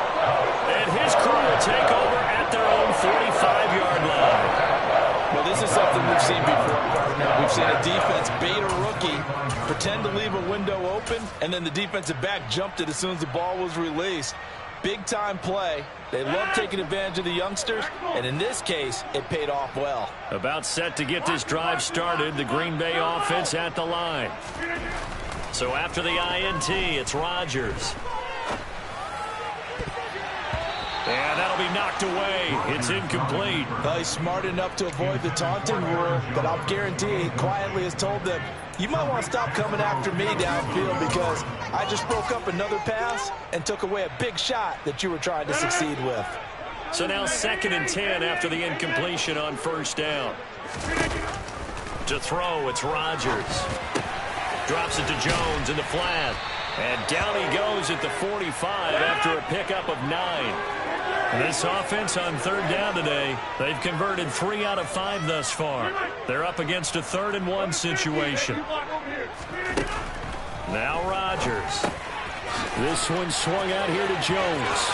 And his crew will take over at their own 45-yard line. Well, this is something we've seen before, partner. We've seen a defense bait a rookie, pretend to leave a window open, and then the defensive back jumped it as soon as the ball was released. Big-time play. They love taking advantage of the youngsters, and in this case, it paid off well. About set to get this drive started, the Green Bay offense at the line. So after the INT, it's Rodgers. And that'll be knocked away. It's incomplete. Well, he's smart enough to avoid the taunting rule, but I'll guarantee he quietly has told them, you might want to stop coming after me downfield because I just broke up another pass and took away a big shot that you were trying to succeed with. So now 2nd and 10 after the incompletion on 1st down. To throw, it's Rodgers. Drops it to Jones in the flat. And down he goes at the 45 after a pickup of 9. This offense on 3rd down today, they've converted 3 out of 5 thus far. They're up against a 3rd and 1 situation. Now Rodgers. This one swung out here to Jones.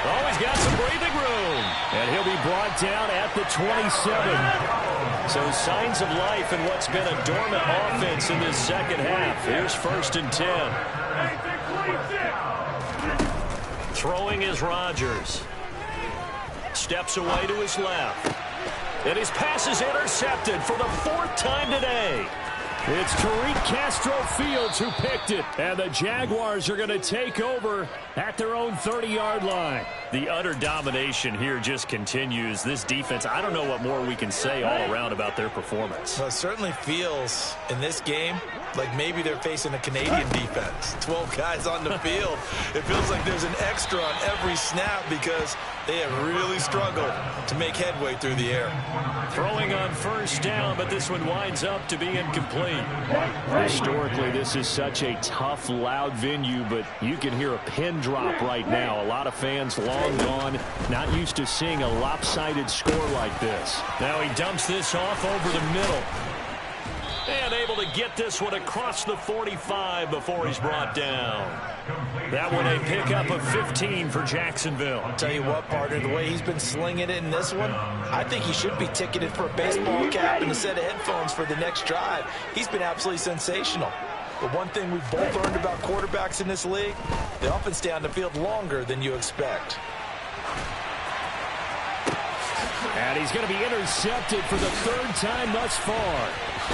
Oh, he's got some breathing room. And he'll be brought down at the 27. So signs of life in what's been a dormant offense in this 2nd half. Here's 1st and 10. Throwing is Rodgers. Steps away to his left. And his pass is intercepted for the 4th time today. It's Tariq Castro Fields who picked it. And the Jaguars are going to take over at their own 30-yard line. The utter domination here just continues. This defense, I don't know what more we can say all around about their performance. Well, it certainly feels in this game like maybe they're facing a Canadian defense. 12 guys on the field. It feels like there's an extra on every snap because they have really struggled to make headway through the air. Throwing on 1st down, but this one winds up to be incomplete. Historically, this is such a tough, loud venue, but you can hear a pin drop right now. A lot of fans long gone, not used to seeing a lopsided score like this. Now he dumps this off over the middle. And able to get this one across the 45 before he's brought down. That one a pickup of 15 for Jacksonville. I'll tell you what, partner, the way he's been slinging it in this one, I think he should be ticketed for a baseball cap and a set of headphones for the next drive. He's been absolutely sensational. But one thing we've both learned about quarterbacks in this league, They often stay on the field longer than you expect. And he's going to be intercepted for the third time thus far.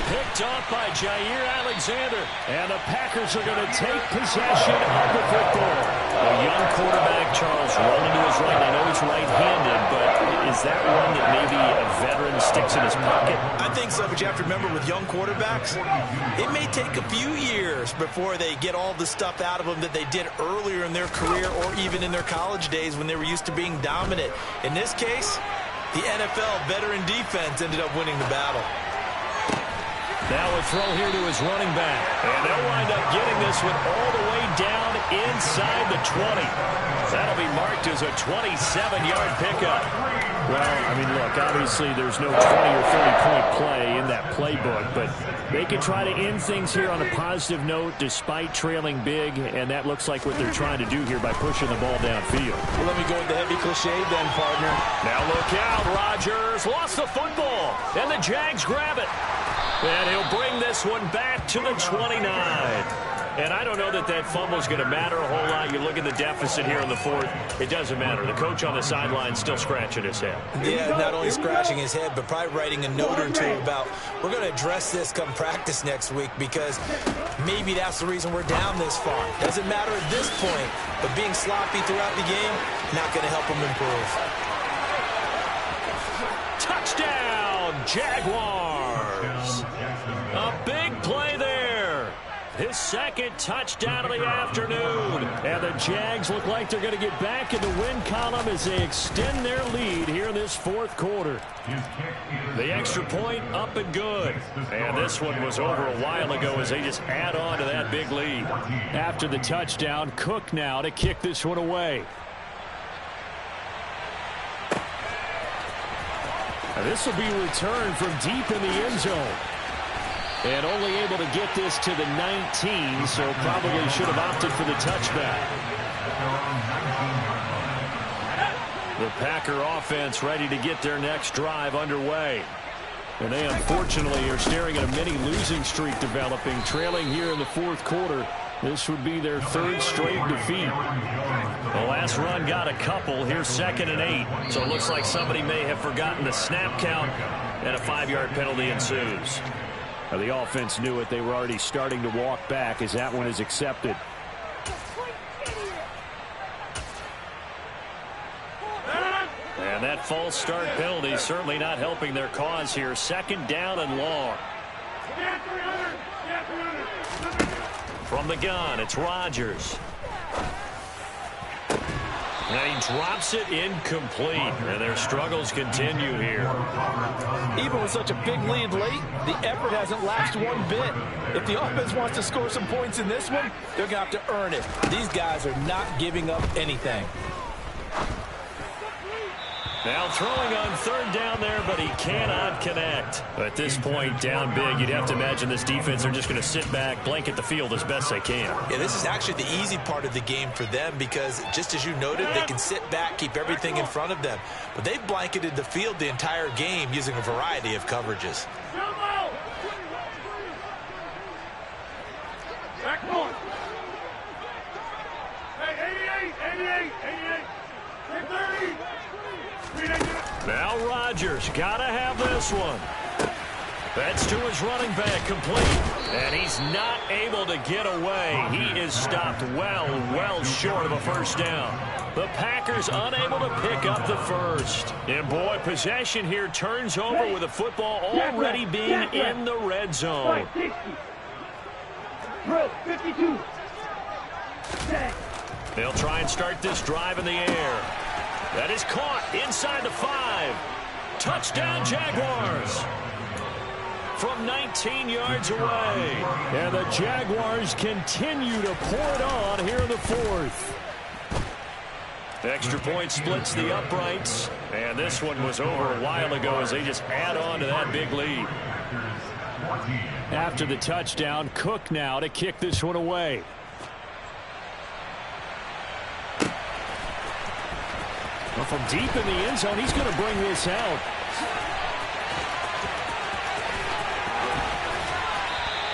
Picked off by Jair Alexander. And the Packers are going to take possession of the football. A young quarterback, Charles, rolling to his right. I know he's right-handed, but is that one that maybe a veteran sticks in his pocket? I think so, but you have to remember with young quarterbacks, it may take a few years before they get all the stuff out of them that they did earlier in their career or even in their college days when they were used to being dominant. In this case, the NFL veteran defense ended up winning the battle. Now a throw here to his running back. And they'll wind up getting this one all the way down inside the 20. That'll be marked as a 27-yard pickup. Well, I mean, look, obviously there's no 20 or 30-point play in that playbook, but they can try to end things here on a positive note despite trailing big, and that looks like what they're trying to do here by pushing the ball downfield. Well, let me go with the heavy cliche then, partner. Now look out, Rodgers lost the football, and the Jags grab it. And he'll bring this one back to the 29. And I don't know that that fumble's going to matter a whole lot. You look at the deficit here in the fourth. It doesn't matter. The coach on the sideline still scratching his head. Yeah, not only scratching his head, but probably writing a note or two about, we're going to address this come practice next week because maybe that's the reason we're down this far. Doesn't matter at this point, but being sloppy throughout the game, not going to help him improve. Touchdown, Jaguars. A big play there. His second touchdown of the afternoon. And the Jags look like they're going to get back in the win column as they extend their lead here in this fourth quarter. The extra point up and good. And this one was over a while ago as they just add on to that big lead. After the touchdown, Cook now to kick this one away. And this will be returned from deep in the end zone. And only able to get this to the 19, so probably should have opted for the touchback. The Packer offense ready to get their next drive underway. And they unfortunately are staring at a mini losing streak developing, trailing here in the fourth quarter. This would be their third straight defeat. The last run got a couple. Here's 2nd and 8. So it looks like somebody may have forgotten the snap count, and a 5-yard penalty ensues. Now the offense knew it. They were already starting to walk back as that one is accepted. And that false start penalty certainly not helping their cause here. 2nd down and long. From the gun, it's Rodgers. And he drops it incomplete. And their struggles continue here. Even with such a big lead late, the effort hasn't lapsed one bit. If the offense wants to score some points in this one, they're going to have to earn it. These guys are not giving up anything. Now throwing on 3rd down there, but he cannot connect. At this point, down big, you'd have to imagine this defense are just going to sit back, blanket the field as best they can. Yeah, this is actually the easy part of the game for them because, just as you noted, they can sit back, keep everything in front of them. But they've blanketed the field the entire game using a variety of coverages. Back one. Hey, 88. 30. Now Rodgers got to have this one. That's to his running back, complete. And he's not able to get away. He is stopped well short of a first down. The Packers unable to pick up the first. And boy, possession here turns over with the football already being in the red zone. 52. They'll try and start this drive in the air. That is caught inside the 5. Touchdown, Jaguars. From 19 yards away. And the Jaguars continue to pour it on here in the fourth. Extra point splits the uprights. And this one was over a while ago as they just add on to that big lead. After the touchdown, Cook now to kick this one away. Well, from deep in the end zone, he's going to bring this out.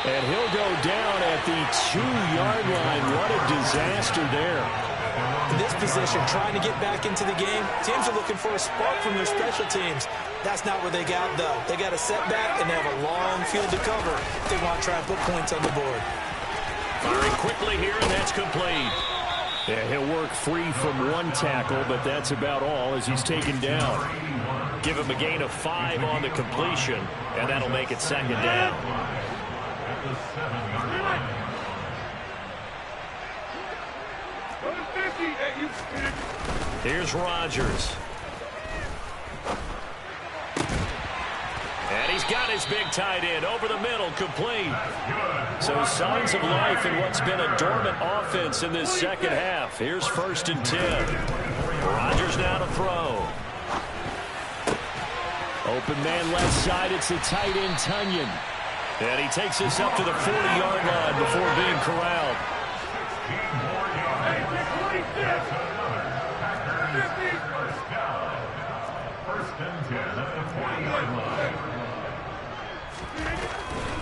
And he'll go down at the 2-yard line. What a disaster there. In this position, trying to get back into the game, teams are looking for a spark from their special teams. That's not what they got, though. They got a setback, and they have a long field to cover if they want to try and put points on the board. Firing quickly here, and that's complete. Yeah, he'll work free from one tackle, but that's about all as he's taken down. Give him a gain of 5 on the completion, and that'll make it second down. Here's Rodgers. And he's got his big tight end over the middle, complete. So signs of life in what's been a dormant offense in this second half. Here's 1st and 10. Rodgers now to throw. Open man left side, it's the tight end Tunyon. And he takes this up to the 40-yard line before being corralled.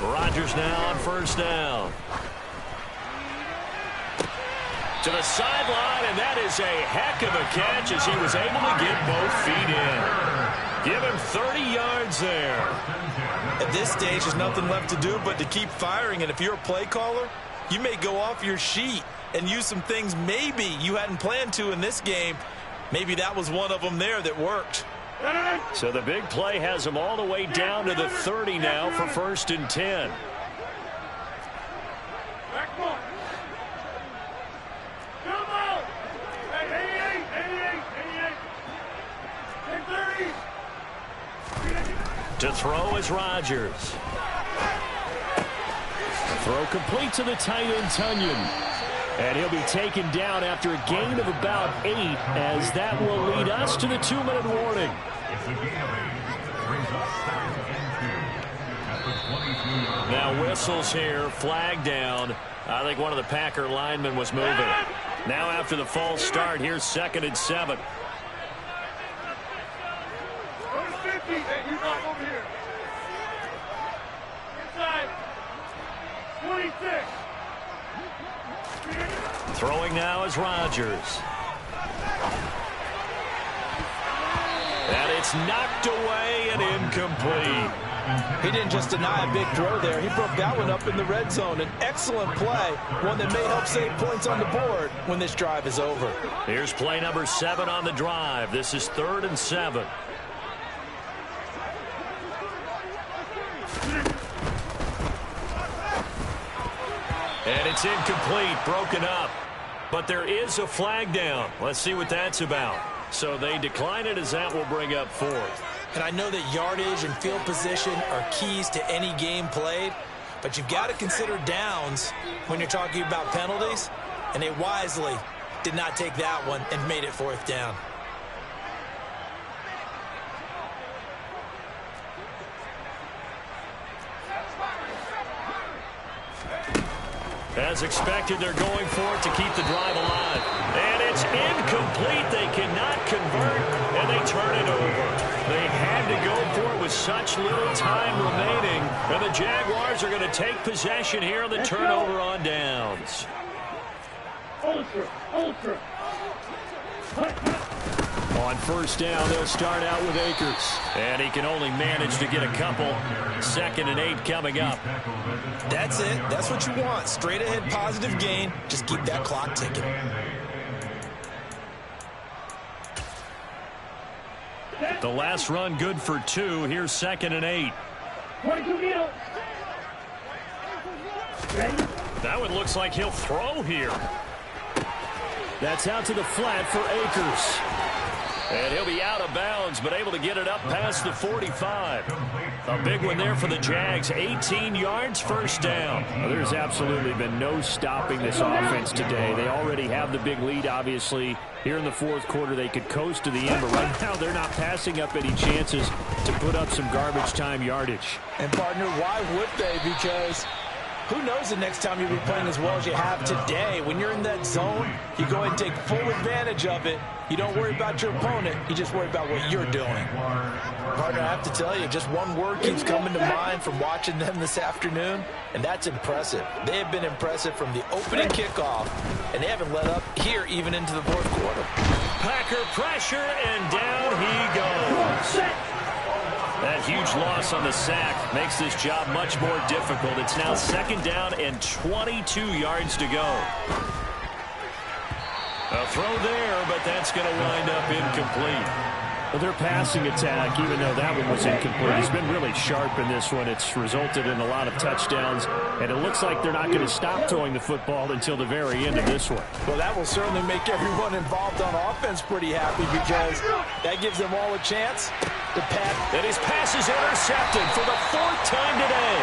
Rodgers now on 1st down. To the sideline, and that is a heck of a catch as he was able to get both feet in. Give him 30 yards there. At this stage, there's nothing left to do but to keep firing, and if you're a play caller, you may go off your sheet and use some things maybe you hadn't planned to in this game. Maybe that was one of them there that worked. So the big play has him all the way down to the 30 now for 1st and 10. To throw is Rodgers. Throw complete to the tight end Tunyon. And he'll be taken down after a gain of about 8, as that will lead us to the 2-minute warning. Now whistles here, flag down. I think one of the Packer linemen was moving. Now after the false start, here's 2nd and 7. Throwing now is Rodgers. And it's knocked away and incomplete. He didn't just deny a big throw there. He broke that one up in the red zone. An excellent play, one that may help save points on the board when this drive is over. Here's play number 7 on the drive. This is 3rd and 7. And it's incomplete, broken up. But there is a flag down. Let's see what that's about. So they decline it, as that will bring up 4th. And I know that yardage and field position are keys to any game played, but you've got to consider downs when you're talking about penalties, and they wisely did not take that one and made it 4th down. As expected, they're going for it to keep the drive alive. And it's incomplete. They cannot convert, and they turn it over. They had to go for it with such little time remaining. And the Jaguars are going to take possession here on the turnover on downs. Ultra. On 1st down, they'll start out with Akers. And he can only manage to get a couple. 2nd and 8 coming up. That's it. That's what you want. Straight ahead positive gain. Just keep that clock ticking. The last run good for 2. Here's 2nd and 8. 22 meter. That one looks like he'll throw here. That's out to the flat for Akers. And he'll be out of bounds, but able to get it up past the 45. A big one there for the Jags. 18 yards, 1st down. Well, there's absolutely been no stopping this offense today. They already have the big lead, obviously. Here in the 4th quarter, they could coast to the end, but right now they're not passing up any chances to put up some garbage time yardage. And, partner, why would they? Because Who knows the next time you'll be playing as well as you have today. When you're in that zone, you go ahead and take full advantage of it. You don't worry about your opponent. You just worry about what you're doing. Partner, I have to tell you, just one word keeps coming to mind from watching them this afternoon, and that's impressive. They have been impressive from the opening kickoff, and they haven't let up here even into the fourth quarter. Packer pressure, and down he goes. That huge loss on the sack makes this job much more difficult. It's now 2nd down and 22 yards to go. A throw there, but that's going to wind up incomplete. Well, their passing attack, even though that one was incomplete, has been really sharp in this one. It's resulted in a lot of touchdowns, and it looks like they're not going to stop throwing the football until the very end of this one. Well, that will certainly make everyone involved on offense pretty happy because that gives them all a chance to pass. And his pass is intercepted for the 4th time today.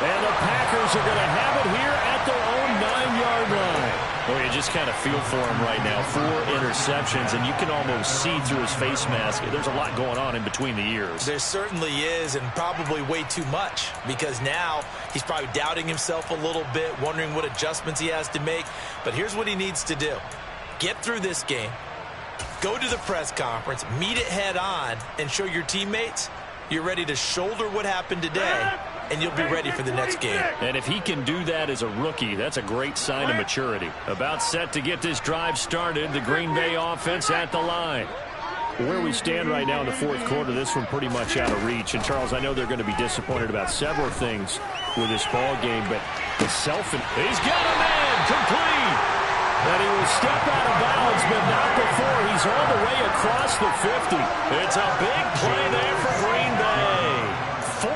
And the Packers are going to have it here at their own 9-yard line. Well, you just kind of feel for him right now. 4 interceptions, and you can almost see through his face mask. There's a lot going on in between the ears. There certainly is, and probably way too much, because now he's probably doubting himself a little bit, wondering what adjustments he has to make. But here's what he needs to do. Get through this game, go to the press conference, meet it head on, and show your teammates you're ready to shoulder what happened today, and you'll be ready for the next game. And if he can do that as a rookie, that's a great sign of maturity. About set to get this drive started, the Green Bay offense at the line. Where we stand right now in the fourth quarter, this one pretty much out of reach. And, Charles, I know they're going to be disappointed about several things with this ball game, but the He's got a man complete. And he will step out of bounds, but not before he's all the way across the 50. It's a big play there for Green Bay.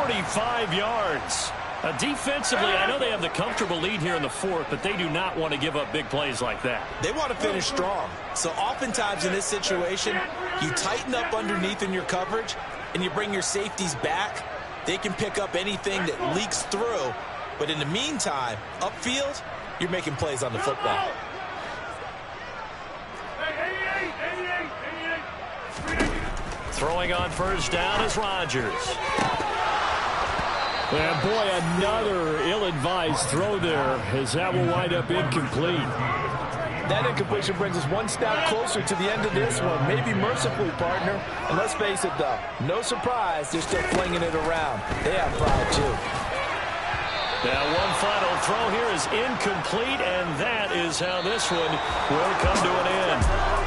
45 yards. Defensively, I know they have the comfortable lead here in the fourth, but they do not want to give up big plays like that. They want to finish strong. So oftentimes in this situation, you tighten up underneath in your coverage, and you bring your safeties back. They can pick up anything that leaks through. But in the meantime, upfield, you're making plays on the football. Throwing on first down is Rodgers. And boy, another ill-advised throw there, as that will wind up incomplete. That incompletion brings us one step closer to the end of this one. Maybe mercifully, partner. And let's face it, though, no surprise, they're still flinging it around. They have pride, too. Now one final throw here is incomplete, and that is how this one will come to an end.